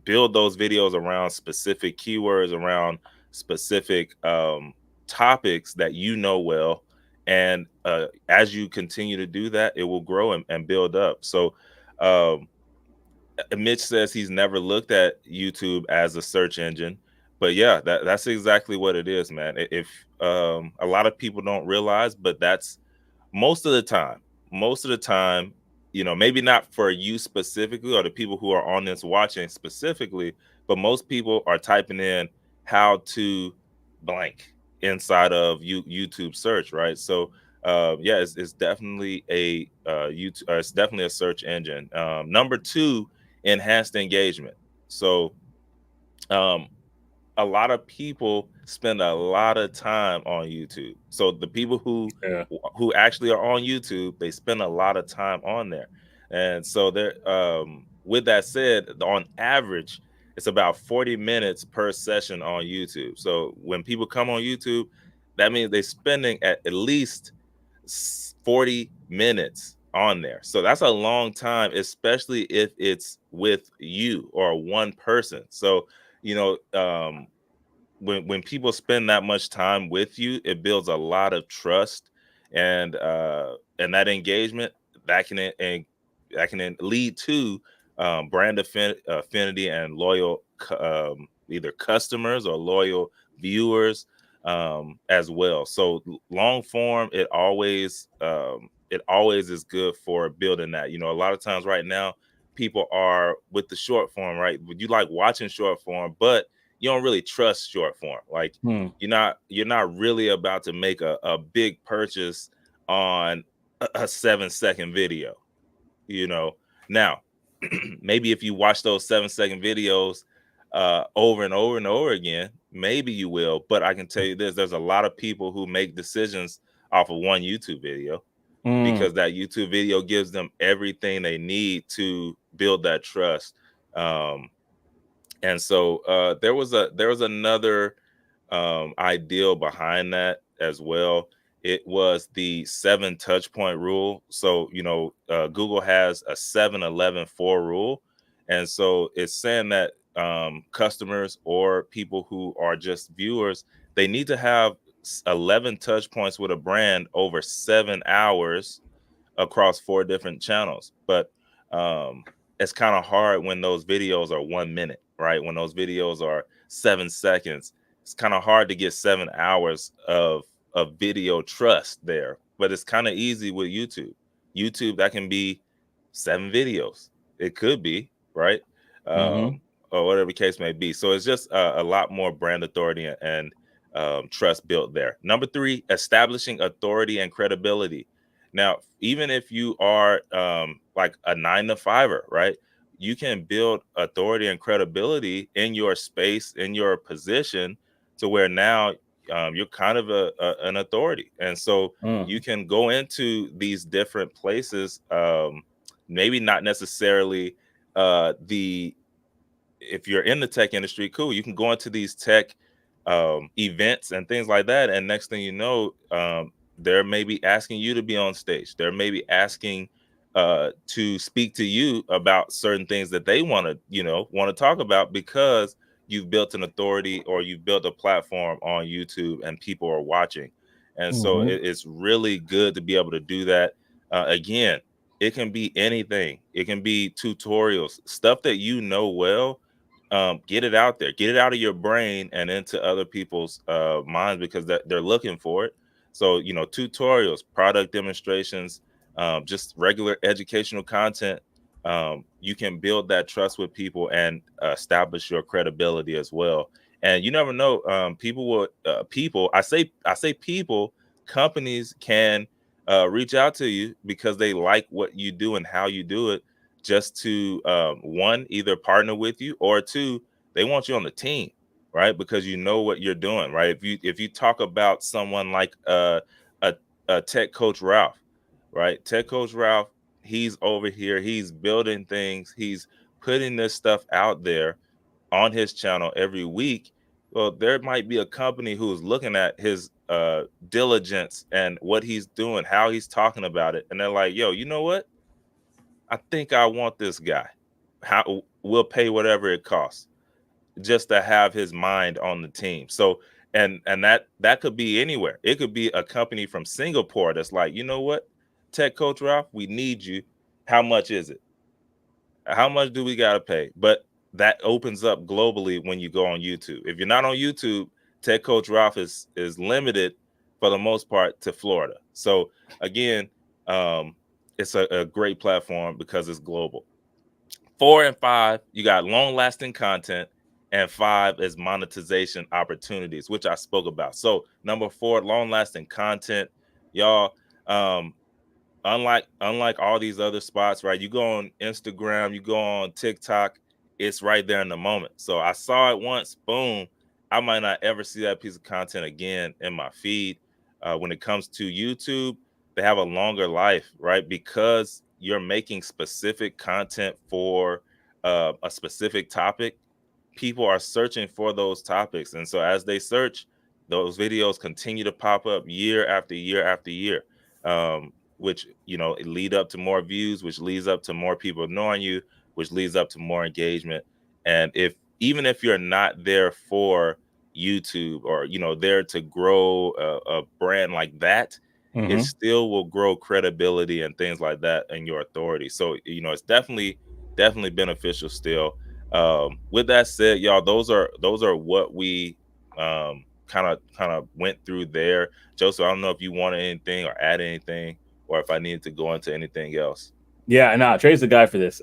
build those videos around specific keywords, around specific topics that well. And as you continue to do that, it will grow and build up. So um, Mitch says he's never looked at YouTube as a search engine, but yeah, that's exactly what it is, man. If a lot of people don't realize, but that's most of the time, most of the time, maybe not for you specifically or the people who are on this watching specifically, but most people are typing in how to blank inside of YouTube search, right? So yeah, it's definitely a YouTube, it's definitely a search engine. Number two, enhanced engagement. So um, a lot of people spend a lot of time on YouTube. So the people Yeah. who actually are on YouTube, they spend a lot of time on there. And so they're with that said, on average, it's about 40 minutes per session on YouTube. So when people come on YouTube, that means they're spending at least 40 minutes on there. So that's a long time, especially if it's with you or one person. So, you know, um, when people spend that much time with you, it builds a lot of trust, and that engagement that can that can lead to brand affinity and loyal either customers or loyal viewers as well. So long form, it always is good for building that. You know, a lot of times right now people are with the short form, right? You like watching short form, but you don't really trust short form. Like Hmm. you're not really about to make a big purchase on a 7 second video, you know. Now, maybe if you watch those 7 second videos over and over and over again, maybe you will. But I can tell you this: there's a lot of people who make decisions off of one YouTube video Hmm. because that YouTube video gives them everything they need to build that trust. Um, and so there was another ideal behind that as well. It was the 7 touch point rule. So Google has a 7-11-4 rule, and so it's saying that customers or people who are just viewers, they need to have 11 touch points with a brand over 7 hours across 4 different channels. But it's kind of hard when those videos are 1 minute, right? When those videos are 7 seconds, it's kind of hard to get 7 hours of video trust there. But it's kind of easy with YouTube. YouTube, that can be 7 videos. It could be, right? Hmm. Or whatever the case may be. So it's just a lot more brand authority and trust built there. Number 3, establishing authority and credibility. Now, even if you are like a 9 to 5er, right? You can build authority and credibility in your space, in your position, to where now you're kind of an authority. And so Hmm. you can go into these different places, maybe not necessarily the if you're in the tech industry, cool. You can go into these tech events and things like that, and next thing you know, they're maybe asking you to be on stage. They're maybe asking to speak to you about certain things that they want to talk about because you've built an authority or you've built a platform on YouTube and people are watching. And so Hmm. it's really good to be able to do that. Again, it can be anything. It can be tutorials, stuff that you know well. Get it out there, get it out of your brain and into other people's minds because they're looking for it. So tutorials, product demonstrations, just regular educational content. You can build that trust with people and establish your credibility as well. And you never know, people will people I say people, companies can reach out to you because they like what you do and how you do it, just to one, either partner with you, or two, they want you on the team, right? Because you know what you're doing, right? If you talk about someone like a, a tech coach Ralph, right? Tech coach Ralph, he's over here, he's building things, he's putting this stuff out there on his channel every week. Well, there might be a company who's looking at his diligence and what he's doing, how he's talking about it, and they're like, yo, you know what, I think I want this guy. How we'll pay whatever it costs just to have his mind on the team. So and that could be anywhere. It could be a company from Singapore that's like, you know what, tech coach Ralph, we need you. How much is it? How much do we gotta pay? But that opens up globally when you go on YouTube. If you're not on YouTube, tech coach Ralph is limited for the most part to Florida. So again, um, it's a great platform because it's global. 4 and 5, you got long lasting content, and 5 is monetization opportunities, which I spoke about. So number 4, long lasting content, y'all. Um, unlike all these other spots, right? You go on Instagram, you go on TikTok, it's right there in the moment. So I saw it once, boom. I might not ever see that piece of content again in my feed. When it comes to YouTube, they have a longer life, right? Because you're making specific content for a specific topic. People are searching for those topics, and so as they search, those videos continue to pop up year after year after year. Which lead up to more views, which leads up to more people knowing you, which leads up to more engagement. And if even if you're not there for YouTube, or there to grow a brand like that, it Hmm. still will grow credibility and things like that and your authority. So it's definitely beneficial still. With that said, y'all, those are what we kind of went through there. Joseph, I don't know if you wanted anything or add anything, or if I needed to go into anything else. Yeah, no, Trey's the guy for this.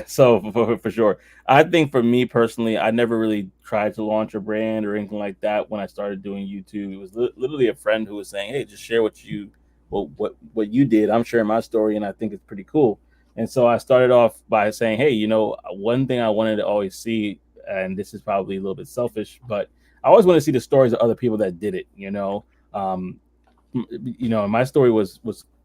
So for sure, I think for me personally, I never really tried to launch a brand or anything like that when I started doing YouTube. It was literally a friend who was saying, "Hey, just share what you did. I'm sharing my story, and I think it's pretty cool." And so I started off by saying, "Hey, one thing I wanted to always see, and this is probably a little bit selfish, but I always want to see the stories of other people that did it. Um, and my story was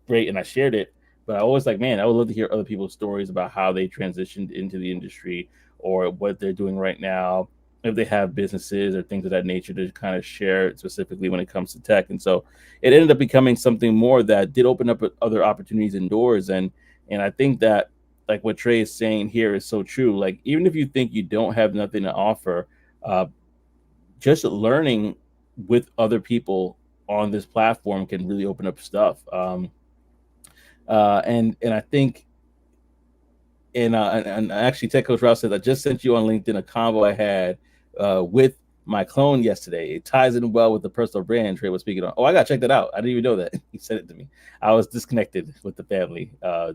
great, and I shared it. But I always like, man, I would love to hear other people's stories about how they transitioned into the industry or what they're doing right now, if they have businesses or things of that nature to kind of share specifically when it comes to tech. And so it ended up becoming something more that did open up other opportunities and doors. And I think that like what Trey is saying here is so true. Like even if you think you don't have nothing to offer, uh, just learning with other people on this platform can really open up stuff. And I think and actually Tech Coach Ralph says I just sent you on LinkedIn a convo I had with my clone yesterday. It ties in well with the personal brand Trey was speaking on. Oh, I gotta check that out. I didn't even know that. He sent it to me. I was disconnected with the family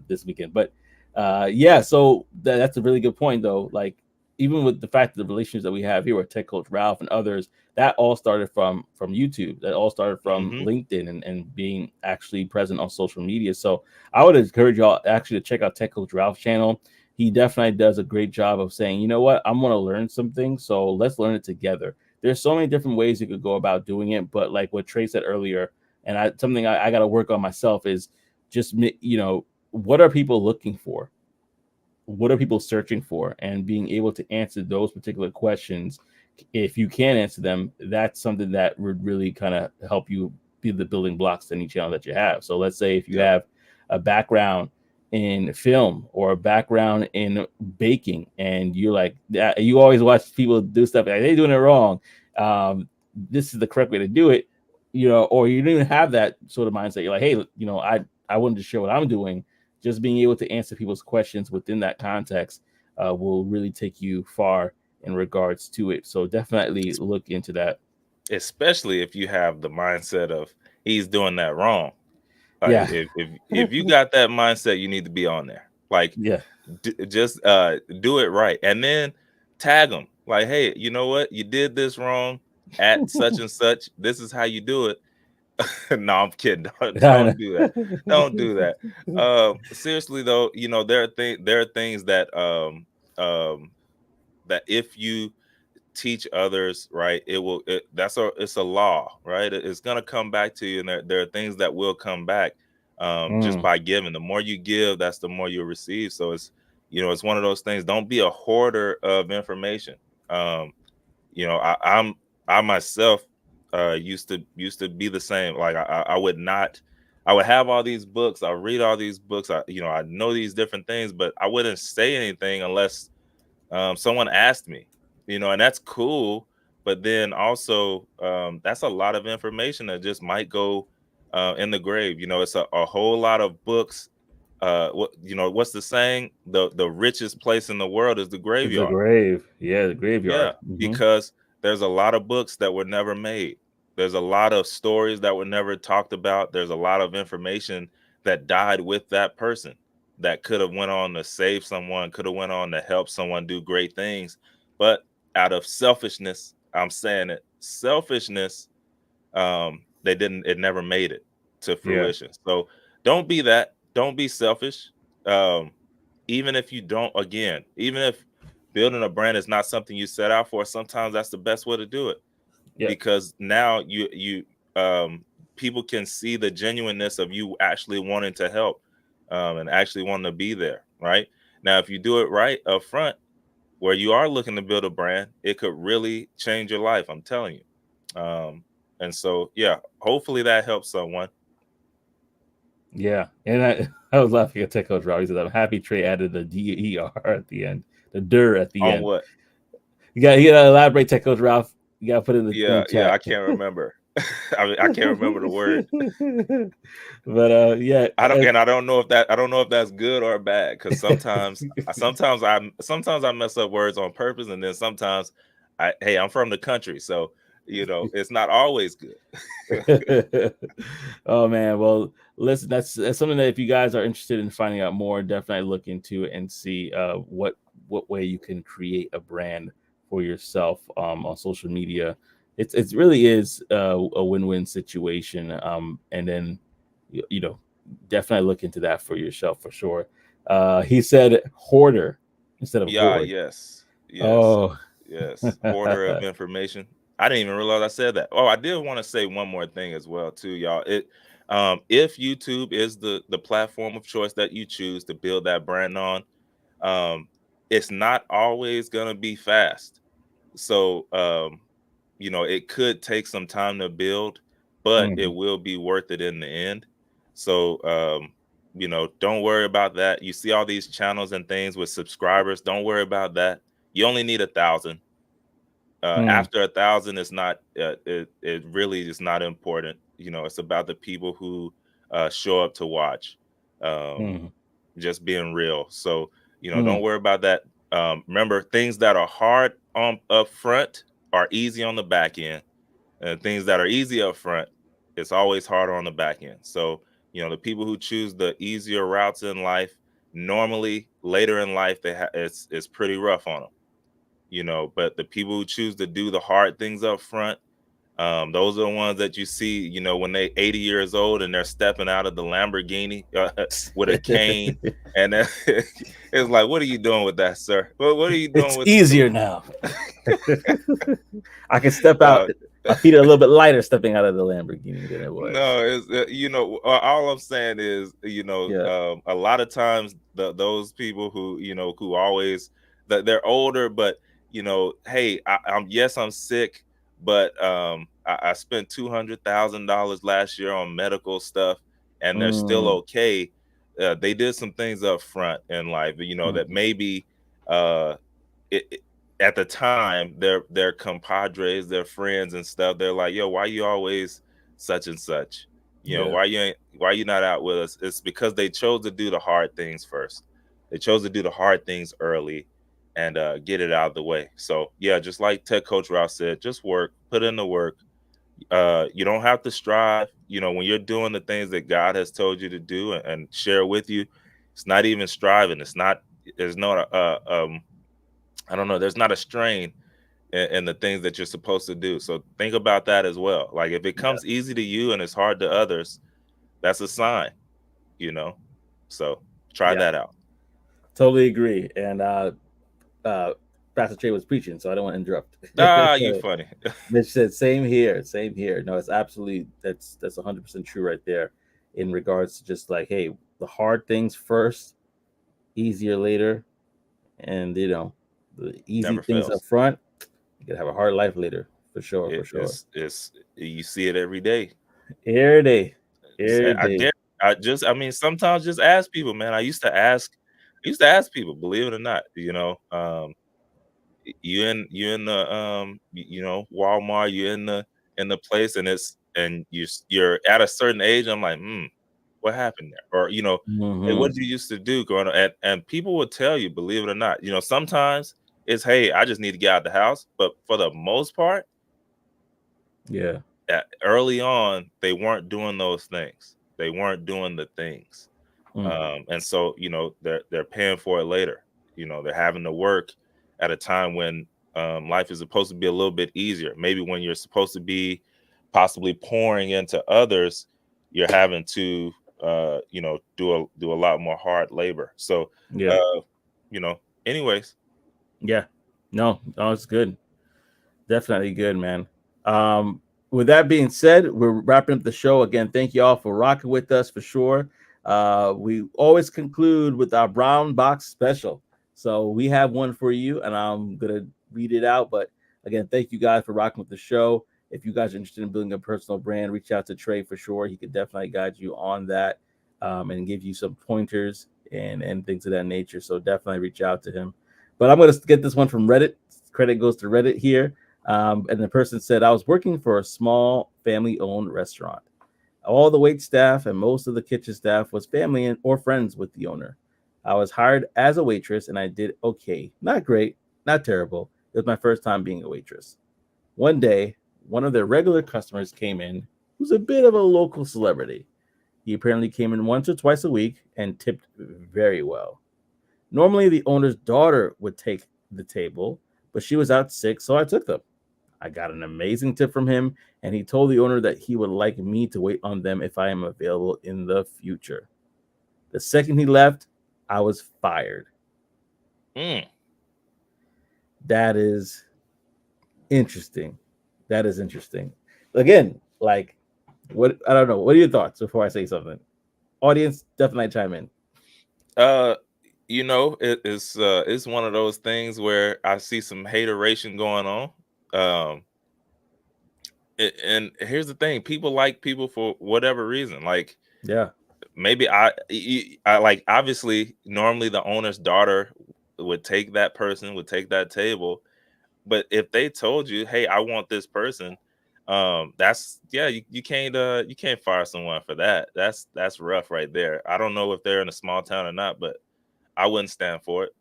this weekend, but yeah. So that's a really good point, though. Like even with the fact that the relationships that we have here with Tech Coach Ralph and others, that all started from YouTube. That all started from Hmm. LinkedIn and being actually present on social media. So I would encourage y'all actually to check out Tech Coach Ralph's channel. He definitely does a great job of saying, you know what, I'm going to learn something, so let's learn it together. There's so many different ways you could go about doing it, but like what Trey said earlier, and something I got to work on myself is just what are people looking for? What are people searching for, and being able to answer those particular questions. If you can answer them, that's something that would really kind of help you be the building blocks to any channel that you have. So let's say if you Yep. have a background in film or a background in baking, and you're like you always watch people do stuff like they're doing it wrong, um, this is the correct way to do it, or you don't even have that sort of mindset. You're like, hey, I wanted to share what I'm doing. Just being able to answer people's questions within that context will really take you far in regards to it. So definitely look into that. Especially if you have the mindset of he's doing that wrong. Like Yeah. if you got that mindset, you need to be on there. Like Yeah. just do it right, and then tag them. Like, hey, you know what? You did this wrong at such and such. This is how you do it. No, I'm kidding. I Don't do that. Don't do that. Seriously though, there are things um that if you teach others, right, it's a law, right? It's gonna come back to you, and there are things that will come back just Mm, by giving. The more you give, that's the more you receive. So it's one of those things. Don't be a hoarder of information. um I myself used to be the same. Like I would not. I would have all these books. I read all these books. I know these different things, but I wouldn't say anything unless someone asked me. And that's cool. But then also, that's a lot of information that just might go in the grave. It's a whole lot of books. What's the saying? The richest place in the world is the it's a graveyard. grave. Yeah, the Yeah, graveyard. because there's a lot of books that were never made. There's a lot of stories that were never talked about. There's a lot of information that died with that person that could have went on to save someone, could have went on to help someone do great things. But out of selfishness, I'm saying it, selfishness, it never made it to Yeah. fruition. So don't be that. Don't be selfish. Um, even if you don't, again, even if building a brand is not something you set out for, sometimes that's the best way to do it, Yeah. because now you um people can see the genuineness of you actually wanting to help, and actually wanting to be there, right? Now if you do it right up front, where you are looking to build a brand, it could really change your life, I'm telling you. And so yeah, hopefully that helps someone. Yeah. And I was laughing at Tech Coach Rob. He said, I'm happy Trey added the DER at the end, the der at the On end. what? You got to elaborate, Tech Coach Ralph. You gotta put it in the Yeah, chat. I can't remember. I mean, I can't remember the word. But yeah, I don't know if that's good or bad, because sometimes I mess up words on purpose, and then sometimes I'm from the country, so it's not always good. oh man, well, listen, that's something that if you guys are interested in finding out more, definitely look into it and see what way you can create a brand for yourself on social media. It really is a win-win situation. And then you know, definitely look into that for yourself for sure. He said hoarder instead of Yeah, hoard. yes, yes, Oh. yes. Hoarder of information. I didn't even realize I said that. Oh, I did want to say one more thing as well, too, y'all. If YouTube is the platform of choice that you choose to build that brand on, um, it's not always gonna be fast. So, it could take some time to build, but it Mhm. will be worth it in the end. So, don't worry about that. You see all these channels and things with subscribers. Don't worry about that. You only need 1,000. Mm. After 1,000, it's not. It really is not important. It's about the people who show up to watch. Um, Mm. just being real. So, don't Mm. worry about that. Remember, things that are hard on up front are easy on the back end, and things that are easy up front, it's always harder on the back end. So, the people who choose the easier routes in life, normally later in life, it's pretty rough on them. But the people who choose to do the hard things up front, those are the ones that you see, when they 80 years old and they're stepping out of the Lamborghini with a cane, and then it's like, what are you doing with that, sir? What are you doing It's with? easier now. I can step out. No, My feet are a little bit lighter stepping out of the Lamborghini than it was. no, it's all I'm saying is, Yeah. a lot of times those people who who always they're older, but hey, I'm sick, but I spent $200,000 last year on medical stuff, and they're still Mm. okay. They did some things up front in life, that Mhm. maybe uh at the time their compadres, their friends and stuff, they're like, yo, why you always such and such, Yeah. why you not out with us? It's because they chose to do the hard things first. They chose to do the hard things early, and get it out of the way. So yeah, just like Tech Coach Rouse said, just work, put in the work. You don't have to strive, when you're doing the things that God has told you to do, and share with you. It's not even striving. There's not I don't know. There's not a strain in the things that you're supposed to do. So think about that as well. Like, if it Yeah. comes easy to you and it's hard to others, that's a sign, you know. So try Yeah. that out. Totally agree. And uh, Pastor Trey was preaching, so I don't want to Ah, you interrupt. funny. Mitch said, "Same here, same here." No, it's absolutely that's 100% true right there, in regards to just like, hey, the hard things first, easier later, and the easy Never things up fails. front. You can have a hard life later, for sure, for It, sure. it's you see it every day. Every day, every I day. dare. I mean, sometimes just ask people, man. I used to ask people, believe it or not. You in the Walmart, you in the place, and you're at a certain age. I'm like, what happened there? Or, hey, Hmm. what did you used to do growing up? And people will tell you, believe it or not. Sometimes it's, hey, I just need to get out of the house. But for the most part, Yeah. early on, they weren't doing those things. They weren't doing the things. Mm. And so, they're paying for it later. They're having to work at a time when life is supposed to be a little bit easier. Maybe when you're supposed to be possibly pouring into others, you're having to do a lot more hard labor. So Yeah. uh you know anyways. Yeah. No, no, it's good. Definitely good, man. Um, with that being said, we're wrapping up the show again. Thank you all for rocking with us for sure. We always conclude with our brown box special. So we have one for you, and I'm gonna read it out. But again, thank you guys for rocking with the show. If you guys are interested in building a personal brand, reach out to Trey for sure. He could definitely guide you on that, and give you some pointers and things of that nature. So definitely reach out to him. But I'm gonna get this one from Reddit. Credit goes to Reddit here. And the person said, I was working for a small family owned restaurant. All the wait staff and most of the kitchen staff was family or friends with the owner. I was hired as a waitress and I did okay. Not great, not terrible. It was my first time being a waitress. One day, one of their regular customers came in who's a bit of a local celebrity. He apparently came in once or twice a week and tipped very well. Normally, the owner's daughter would take the table, but she was out sick, so I took them. I got an amazing tip from him, and he told the owner that he would like me to wait on them if I am available in the future. The second he left, I was fired. Mm. That is interesting. That is interesting. Again, like, what I don't know. What are your thoughts before I say something? Audience, definitely chime in. Uh, it's one of those things where I see some hateration going on. Um, and here's the thing: people like people for whatever reason. Like Yeah, maybe I like obviously normally the owner's daughter would take that person, would take that table. But if they told you, hey, I want this person, that's yeah, you can't fire someone for that. That's rough right there. I don't know if they're in a small town or not, but I wouldn't stand for it.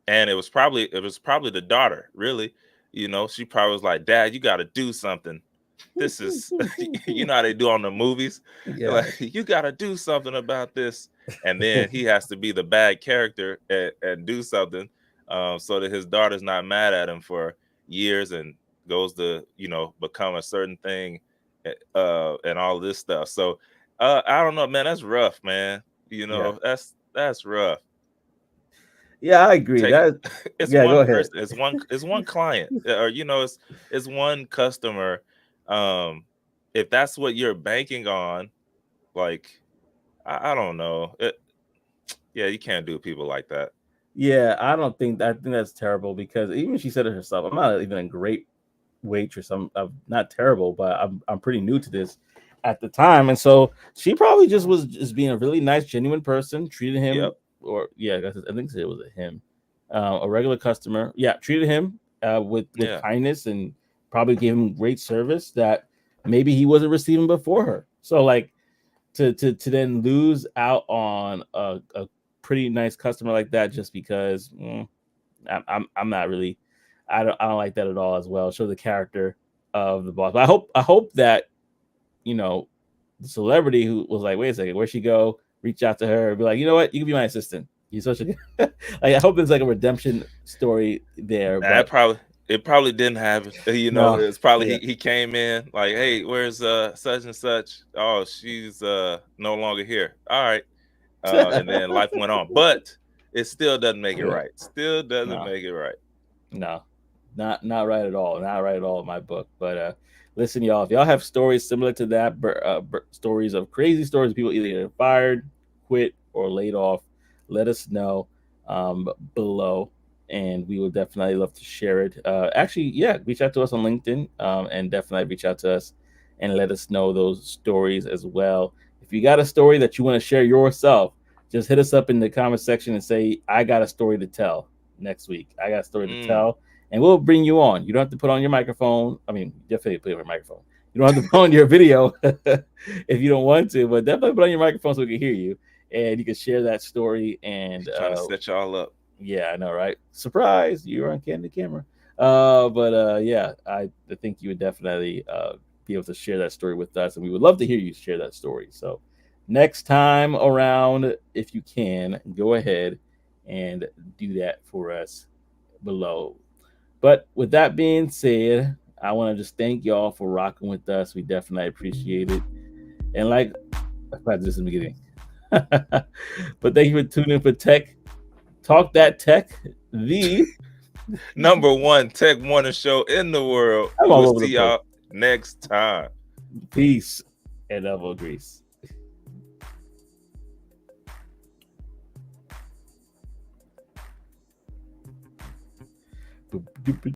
And it was probably the daughter, really. She probably was like, Dad, you gotta do something. This is how they do on the movies. yeah, Like, you gotta do something about this. And then he has to be the bad character and do something, so that his daughter's not mad at him for years and goes to, become a certain thing, and all this stuff. So I don't know, man. That's rough, man. yeah, That's rough. yeah. I agree. Take That it's yeah. Go one ahead. person, it's one client, or it's one customer. um if that's what you're banking on, like, I don't know yeah, you can't do people like that. Yeah, I don't think I think that's terrible because even she said it herself. I'm not even a great waitress. I'm not terrible, but I'm pretty new to this at the time, and so she probably just was just being a really nice, genuine person. Treated him, Yep. or yeah, I think it was a him, a regular customer. Yeah, treated him with Yeah. kindness and probably gave him great service that maybe he wasn't receiving before her. So like to then lose out on a pretty nice customer like that just because I'm not really I don't like that at all as well. Show the character of the boss. But I hope that you know the celebrity who was like, wait a second, where'd she go? Reach out to her and be like, you know what, you can be my assistant. You're such a good like I hope there's like a redemption story there, that but probably it probably didn't happen. no, It's probably yeah, he came in like, hey, where's such and such? Oh, she's no longer here. All right. And then life went on, but it still doesn't make it yeah, right. Still doesn't no. make it right. No, not right at all. Not right at all in my book. But listen, y'all, if y'all have stories similar to that, stories of crazy stories of people either getting fired, quit, or laid off, let us know below, and we will definitely love to share it. Actually, yeah, reach out to us on LinkedIn, and definitely reach out to us and let us know those stories as well. If you got a story that you want to share yourself, just hit us up in the comment section and say, I got a story to tell next week. I got a story to Mm. tell, and we'll bring you on. You don't have to put on your microphone. I mean, definitely put on your microphone. You don't have to put on your video if you don't want to, but definitely put on your microphone so we can hear you and you can share that story. And Trying to set y'all up. yeah, I know, right? Surprise, you're on candid camera. But yeah, I think you would definitely be able to share that story with us, and we would love to hear you share that story. So next time around, if you can, go ahead and do that for us below. But with that being said, I want to just thank y'all for rocking with us. We definitely appreciate it. And like I tried this in the beginning. But thank you for tuning in for Tech Talk That Tech, the Number one tech morning show in the world. I'm all We'll over the see place. y'all next time. Peace and elbow grease.